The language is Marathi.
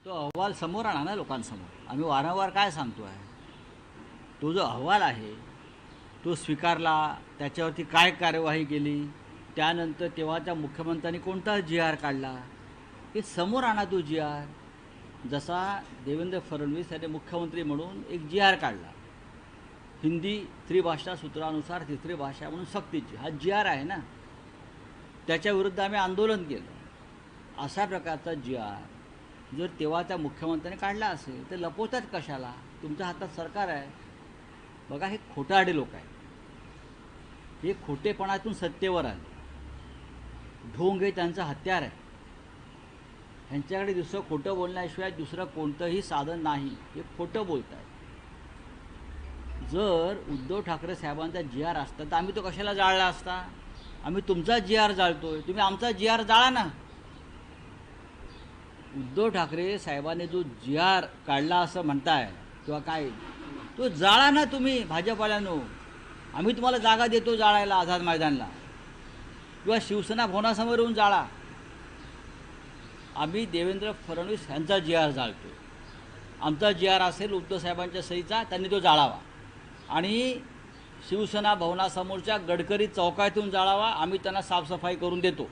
तो अहवाल समोर आणा ना लोकांसमोर. आम्ही वारंवार काय सांगतो आहे, तो जो अहवाल आहे तो स्वीकारला, त्याच्यावरती काय कार्यवाही केली, त्यानंतर तेव्हाच्या मुख्यमंत्र्यांनी कोणता जी आर काढला, हे समोर आणा. तो जी आर जसा देवेंद्र फडणवीस यांनी मुख्यमंत्री म्हणून एक जी आर काढला, हिंदी त्रिभाषा सूत्रानुसार तिसरी भाषा म्हणून सक्तीची, हा जी आर आहे ना, त्याच्याविरुद्ध आम्ही आंदोलन केलं. अशा प्रकारचा जी आर जर तेव्हाच्या मुख्यमंत्र्यांनी काढला असेल तर लपवतात कशाला? तुमच्या हातात सरकार आहे. बघा, हे खोटारडे लोक आहेत, हे खोटेपणातून सत्तेवर आले. ढोंग हे त्यांचं हत्यार आहे. ह्यांच्याकडे दुसरं खोटं बोलण्याशिवाय दुसरं कोणतंही साधन नाही. हे खोटं बोलत आहेत. जर उद्धव ठाकरे साहेबांचा जी आर असता तर आम्ही तो कशाला जाळला असता? आम्ही तुमचा जी आर जाळतोय, तुम्ही आमचा जी आर जाळा ना. उद्धव ठाकरे साहेबांनी जो जी आर काढला असं म्हणताय किंवा काय, तो जाळा ना तुम्ही भाजपवाल्यांनो. आम्ही तुम्हाला जागा देतो जाळायला आझाद मैदानला, किंवा शिवसेना भवनासमोर येऊन जाळा. आम्ही देवेंद्र फडणवीस यांचा जी आर जाळतो. आमचा जी आर असेल उद्धव साहेबांच्या सहीचा, त्यांनी तो जाळावा. आणि शिवसेना भवनासमोरच्या गडकरी चौकातून जाळावा. आम्ही त्यांना साफसफाई करून देतो.